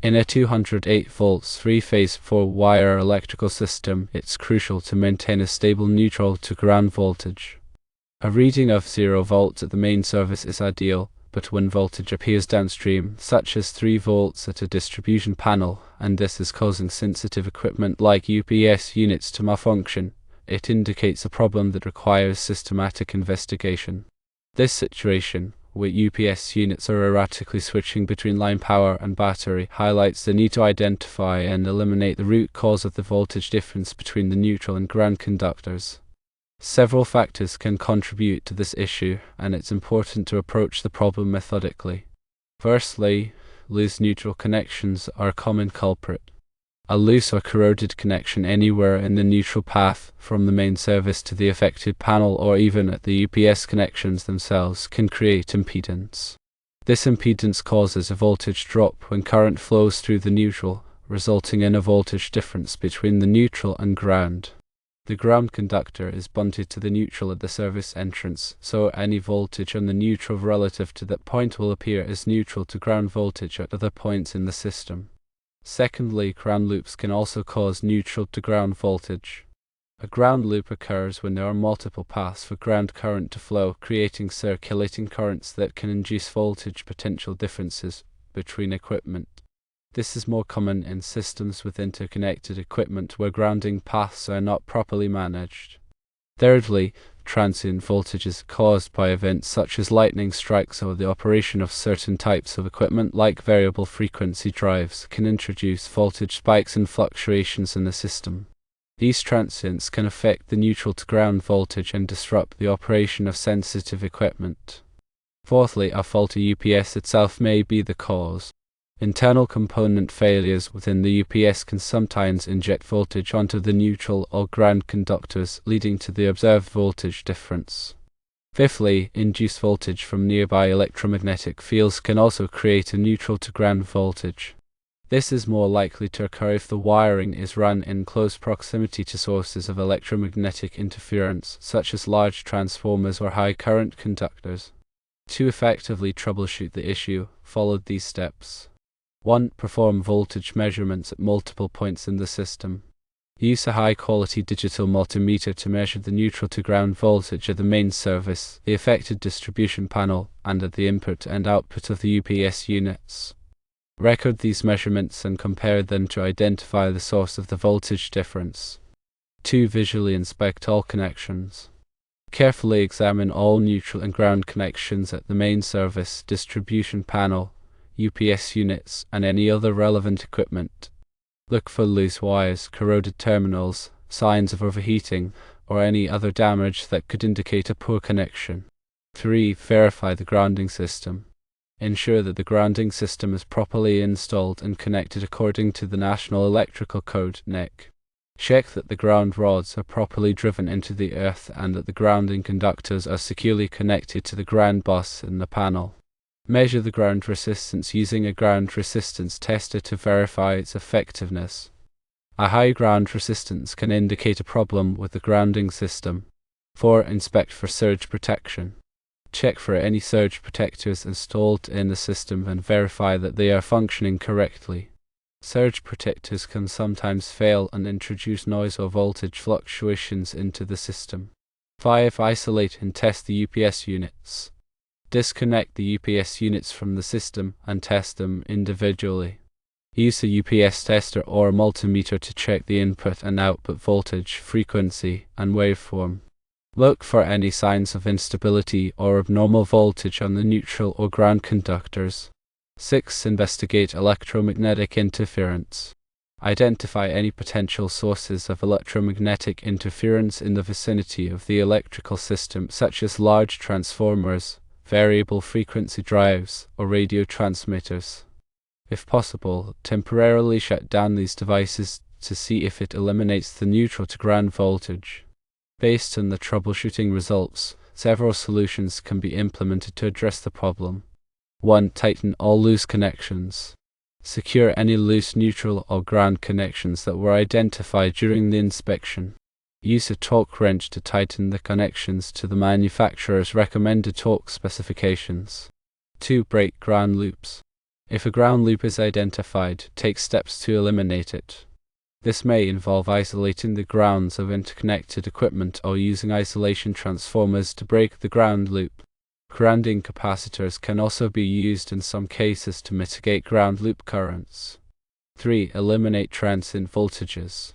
In a 208 volts three-phase 4-wire electrical system, it's crucial to maintain a stable neutral to ground voltage. A reading of 0 volts at the main service is ideal, but when voltage appears downstream, such as 3 volts at a distribution panel, and this is causing sensitive equipment like UPS units to malfunction, it indicates a problem that requires systematic investigation. This situation, where UPS units are erratically switching between line power and battery, highlights the need to identify and eliminate the root cause of the voltage difference between the neutral and ground conductors. Several factors can contribute to this issue, and it's important to approach the problem methodically. Firstly, loose neutral connections are a common culprit. A loose or corroded connection anywhere in the neutral path, from the main service to the affected panel or even at the UPS connections themselves, can create impedance. This impedance causes a voltage drop when current flows through the neutral, resulting in a voltage difference between the neutral and ground. The ground conductor is bunted to the neutral at the service entrance, so any voltage on the neutral relative to that point will appear as neutral to ground voltage at other points in the system. Secondly, ground loops can also cause neutral to ground voltage. A ground loop occurs when there are multiple paths for ground current to flow, creating circulating currents that can induce voltage potential differences between equipment. This is more common in systems with interconnected equipment where grounding paths are not properly managed. Thirdly, transient voltages caused by events such as lightning strikes or the operation of certain types of equipment like variable frequency drives can introduce voltage spikes and fluctuations in the system. These transients can affect the neutral to ground voltage and disrupt the operation of sensitive equipment. Fourthly, a faulty UPS itself may be the cause. Internal component failures within the UPS can sometimes inject voltage onto the neutral or ground conductors, leading to the observed voltage difference. Fifthly, induced voltage from nearby electromagnetic fields can also create a neutral to ground voltage. This is more likely to occur if the wiring is run in close proximity to sources of electromagnetic interference, such as large transformers or high current conductors. To effectively troubleshoot the issue, follow these steps. 1. Perform voltage measurements at multiple points in the system. Use a high-quality digital multimeter to measure the neutral to ground voltage at the main service, the affected distribution panel, and at the input and output of the UPS units. Record these measurements and compare them to identify the source of the voltage difference. 2. Visually inspect all connections. Carefully examine all neutral and ground connections at the main service, distribution panel, UPS units, and any other relevant equipment. Look for loose wires, corroded terminals, signs of overheating, or any other damage that could indicate a poor connection. 3. Verify the grounding system. Ensure that the grounding system is properly installed and connected according to the National Electrical Code (NEC). Check that the ground rods are properly driven into the earth and that the grounding conductors are securely connected to the ground bus in the panel. Measure the ground resistance using a ground resistance tester to verify its effectiveness. A high ground resistance can indicate a problem with the grounding system. 4. Inspect for surge protection. Check for any surge protectors installed in the system and verify that they are functioning correctly. Surge protectors can sometimes fail and introduce noise or voltage fluctuations into the system. 5. Isolate and test the UPS units. Disconnect the UPS units from the system and test them individually. Use a UPS tester or a multimeter to check the input and output voltage, frequency, and waveform. Look for any signs of instability or abnormal voltage on the neutral or ground conductors. 6. Investigate electromagnetic interference. Identify any potential sources of electromagnetic interference in the vicinity of the electrical system, such as large transformers, variable frequency drives, or radio transmitters. If possible, temporarily shut down these devices to see if it eliminates the neutral to ground voltage. Based on the troubleshooting results, several solutions can be implemented to address the problem. 1. Tighten all loose connections. Secure any loose neutral or ground connections that were identified during the inspection. Use a torque wrench to tighten the connections to the manufacturer's recommended torque specifications. 2. Break ground loops. If a ground loop is identified, take steps to eliminate it. This may involve isolating the grounds of interconnected equipment or using isolation transformers to break the ground loop. Grounding capacitors can also be used in some cases to mitigate ground loop currents. 3. Eliminate transient voltages.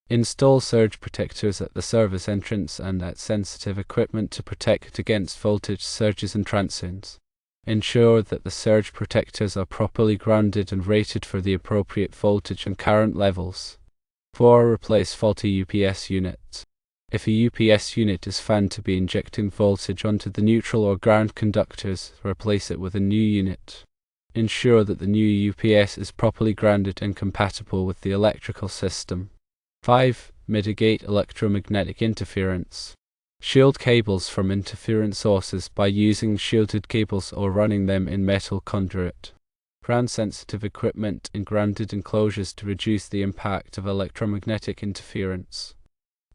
Install surge protectors at the service entrance and at sensitive equipment to protect against voltage surges and transients. Ensure that the surge protectors are properly grounded and rated for the appropriate voltage and current levels. 4. Replace faulty UPS units. If a UPS unit is found to be injecting voltage onto the neutral or ground conductors, replace it with a new unit. Ensure that the new UPS is properly grounded and compatible with the electrical system. 5. Mitigate electromagnetic interference. Shield cables from interference sources by using shielded cables or running them in metal conduit. Ground sensitive equipment in grounded enclosures to reduce the impact of electromagnetic interference.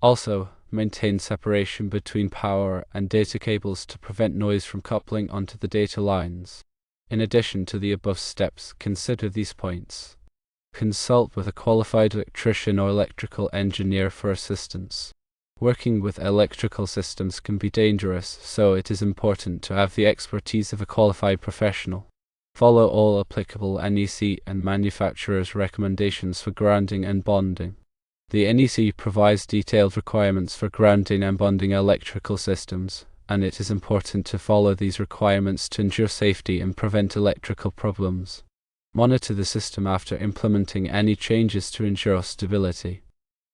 Also, maintain separation between power and data cables to prevent noise from coupling onto the data lines. In addition to the above steps, consider these points. Consult with a qualified electrician or electrical engineer for assistance. Working with electrical systems can be dangerous, so it is important to have the expertise of a qualified professional. Follow all applicable NEC and manufacturer's recommendations for grounding and bonding. The NEC provides detailed requirements for grounding and bonding electrical systems, and it is important to follow these requirements to ensure safety and prevent electrical problems. Monitor the system after implementing any changes to ensure stability.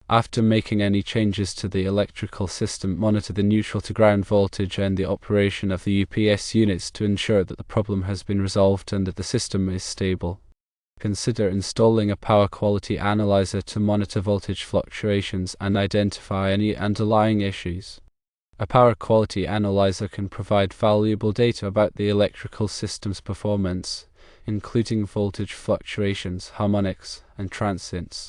After making any changes to the electrical system, monitor the neutral to ground voltage and the operation of the UPS units to ensure that the problem has been resolved and that the system is stable. Consider installing a power quality analyzer to monitor voltage fluctuations and identify any underlying issues. A power quality analyzer can provide valuable data about the electrical system's performance, including voltage fluctuations, harmonics, and transients.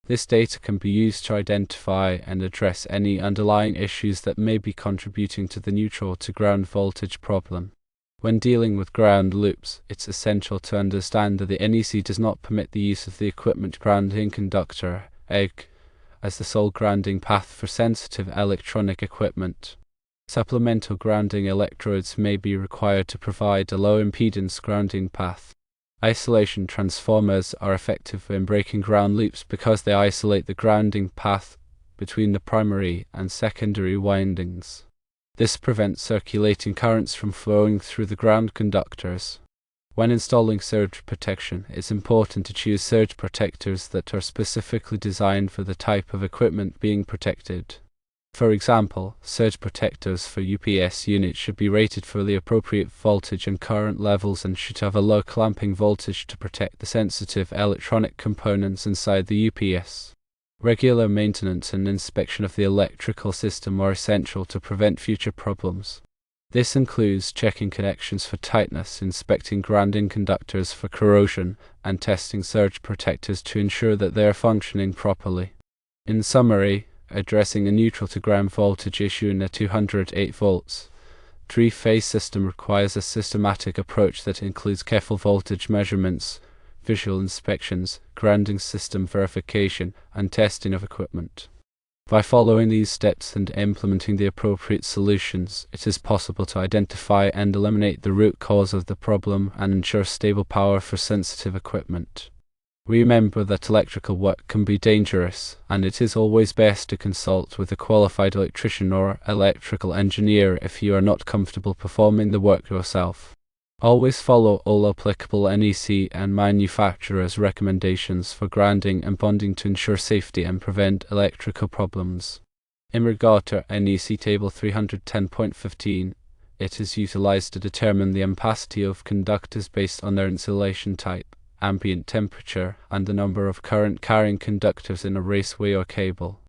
This data can be used to identify and address any underlying issues that may be contributing to the neutral to ground voltage problem. When dealing with ground loops, it's essential to understand that the NEC does not permit the use of the equipment grounding conductor (EG) as the sole grounding path for sensitive electronic equipment. Supplemental grounding electrodes may be required to provide a low-impedance grounding path. Isolation transformers are effective in breaking ground loops because they isolate the grounding path between the primary and secondary windings. This prevents circulating currents from flowing through the ground conductors. When installing surge protection, it's important to choose surge protectors that are specifically designed for the type of equipment being protected. For example, surge protectors for UPS units should be rated for the appropriate voltage and current levels and should have a low clamping voltage to protect the sensitive electronic components inside the UPS. Regular maintenance and inspection of the electrical system are essential to prevent future problems. This includes checking connections for tightness, inspecting grounding conductors for corrosion, and testing surge protectors to ensure that they are functioning properly. In summary, addressing a neutral to ground voltage issue in a 208 volts three-phase system requires a systematic approach that includes careful voltage measurements, visual inspections, grounding system verification, and testing of equipment. By following these steps and implementing the appropriate solutions, it is possible to identify and eliminate the root cause of the problem and ensure stable power for sensitive equipment. Remember that electrical work can be dangerous, and it is always best to consult with a qualified electrician or electrical engineer if you are not comfortable performing the work yourself. Always follow all applicable NEC and manufacturer's recommendations for grounding and bonding to ensure safety and prevent electrical problems. In regard to NEC Table 310.15, it is utilized to determine the ampacity of conductors based on their insulation type, ambient temperature, and the number of current-carrying conductors in a raceway or cable.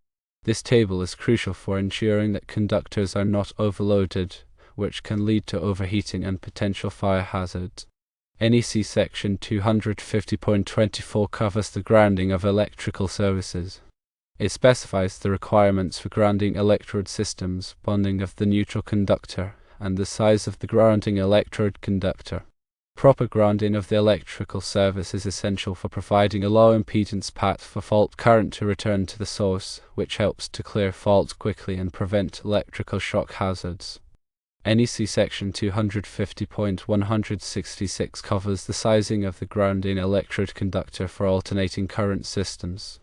This table is crucial for ensuring that conductors are not overloaded, which can lead to overheating and potential fire hazards. NEC Section 250.24 covers the grounding of electrical services. It specifies the requirements for grounding electrode systems, bonding of the neutral conductor, and the size of the grounding electrode conductor. Proper grounding of the electrical service is essential for providing a low impedance path for fault current to return to the source, which helps to clear faults quickly and prevent electrical shock hazards. NEC Section 250.166 covers the sizing of the grounding electrode conductor for alternating current systems.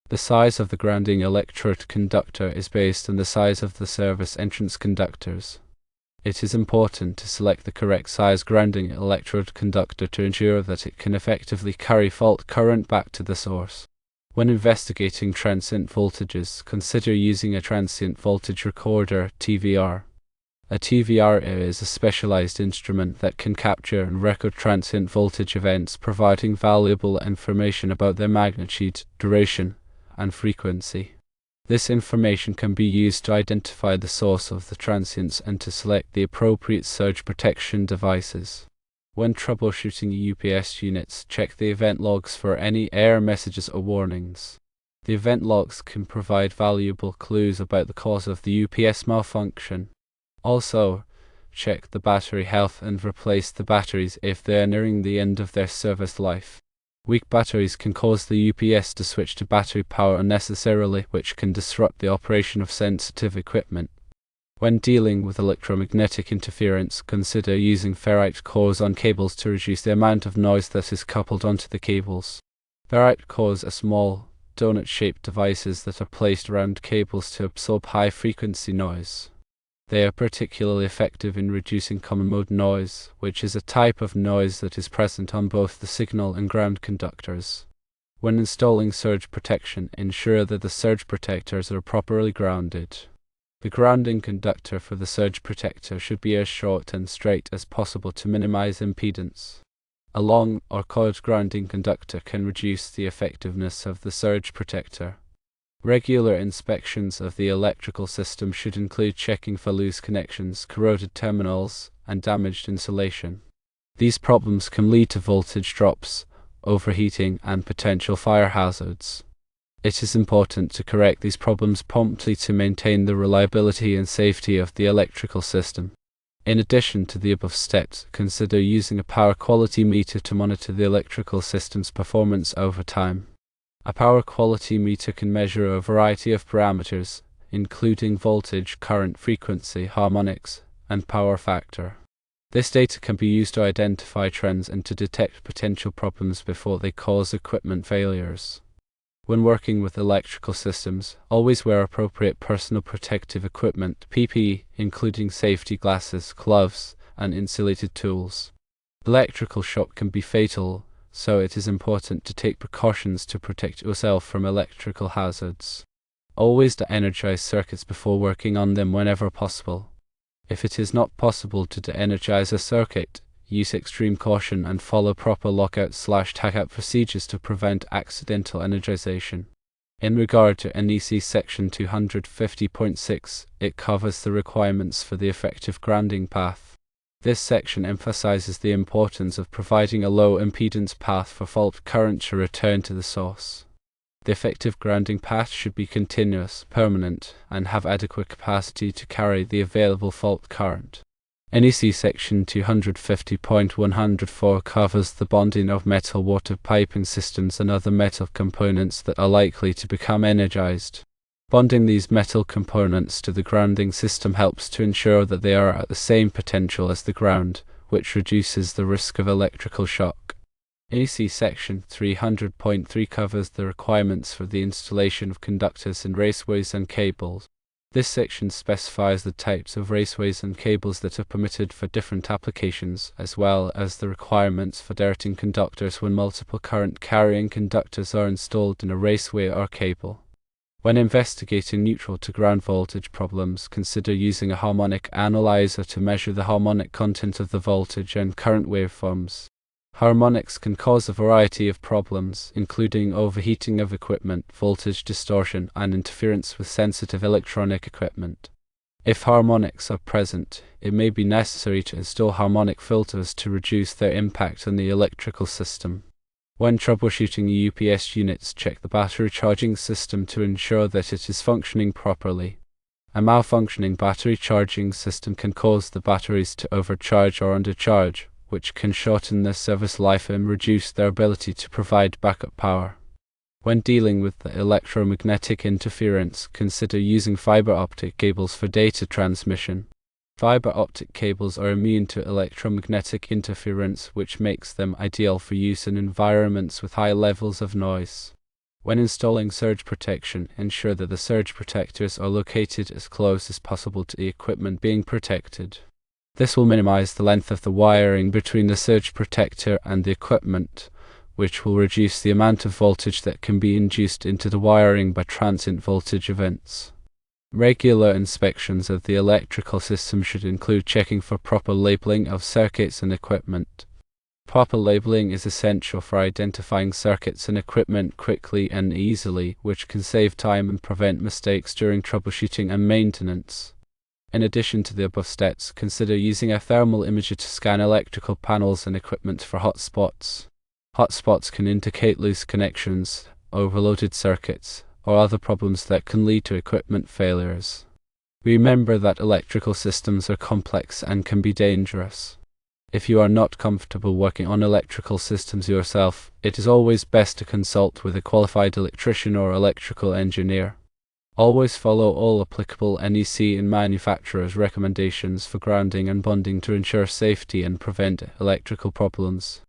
The size of the grounding electrode conductor is based on the size of the service entrance conductors. It is important to select the correct size grounding electrode conductor to ensure that it can effectively carry fault current back to the source. When investigating transient voltages, consider using a transient voltage recorder (TVR). A TVR is a specialized instrument that can capture and record transient voltage events, providing valuable information about their magnitude, duration, and frequency. This information can be used to identify the source of the transients and to select the appropriate surge protection devices. When troubleshooting UPS units, check the event logs for any error messages or warnings. The event logs can provide valuable clues about the cause of the UPS malfunction. Also, check the battery health and replace the batteries if they are nearing the end of their service life. Weak batteries can cause the UPS to switch to battery power unnecessarily, which can disrupt the operation of sensitive equipment. When dealing with electromagnetic interference, consider using ferrite cores on cables to reduce the amount of noise that is coupled onto the cables. Ferrite cores are small, donut-shaped devices that are placed around cables to absorb high-frequency noise. They are particularly effective in reducing common mode noise, which is a type of noise that is present on both the signal and ground conductors. When installing surge protection, ensure that the surge protectors are properly grounded. The grounding conductor for the surge protector should be as short and straight as possible to minimize impedance. A long or coiled grounding conductor can reduce the effectiveness of the surge protector. Regular inspections of the electrical system should include checking for loose connections, corroded terminals, and damaged insulation. These problems can lead to voltage drops, overheating, and potential fire hazards. It is important to correct these problems promptly to maintain the reliability and safety of the electrical system. In addition to the above steps, consider using a power quality meter to monitor the electrical system's performance over time. A power quality meter can measure a variety of parameters, including voltage, current, frequency, harmonics, and power factor. This data can be used to identify trends and to detect potential problems before they cause equipment failures. When working with electrical systems, always wear appropriate personal protective equipment (PPE), including safety glasses, gloves, and insulated tools. Electrical shock can be fatal, so it is important to take precautions to protect yourself from electrical hazards. Always de-energize circuits before working on them whenever possible. If it is not possible to de-energize a circuit, use extreme caution and follow proper lockout/tagout procedures to prevent accidental energization. In regard to NEC Section 250.6, it covers the requirements for the effective grounding path. This section emphasizes the importance of providing a low impedance path for fault current to return to the source. The effective grounding path should be continuous, permanent, and have adequate capacity to carry the available fault current. NEC Section 250.104 covers the bonding of metal water piping systems and other metal components that are likely to become energized. Bonding these metal components to the grounding system helps to ensure that they are at the same potential as the ground, which reduces the risk of electrical shock. NEC Section 300.3 covers the requirements for the installation of conductors in raceways and cables. This section specifies the types of raceways and cables that are permitted for different applications, as well as the requirements for directing conductors when multiple current-carrying conductors are installed in a raceway or cable. When investigating neutral to ground voltage problems, consider using a harmonic analyzer to measure the harmonic content of the voltage and current waveforms. Harmonics can cause a variety of problems, including overheating of equipment, voltage distortion, and interference with sensitive electronic equipment. If harmonics are present, it may be necessary to install harmonic filters to reduce their impact on the electrical system. When troubleshooting UPS units, check the battery charging system to ensure that it is functioning properly. A malfunctioning battery charging system can cause the batteries to overcharge or undercharge, which can shorten their service life and reduce their ability to provide backup power. When dealing with the electromagnetic interference, consider using fiber optic cables for data transmission. Fiber optic cables are immune to electromagnetic interference, which makes them ideal for use in environments with high levels of noise. When installing surge protection, ensure that the surge protectors are located as close as possible to the equipment being protected. This will minimize the length of the wiring between the surge protector and the equipment, which will reduce the amount of voltage that can be induced into the wiring by transient voltage events. Regular inspections of the electrical system should include checking for proper labeling of circuits and equipment. Proper labeling is essential for identifying circuits and equipment quickly and easily, which can save time and prevent mistakes during troubleshooting and maintenance. In addition to the above steps, consider using a thermal imager to scan electrical panels and equipment for hot spots. Hot spots can indicate loose connections, overloaded circuits, or other problems that can lead to equipment failures. Remember that electrical systems are complex and can be dangerous. If you are not comfortable working on electrical systems yourself, it is always best to consult with a qualified electrician or electrical engineer. Always follow all applicable NEC and manufacturer's recommendations for grounding and bonding to ensure safety and prevent electrical problems.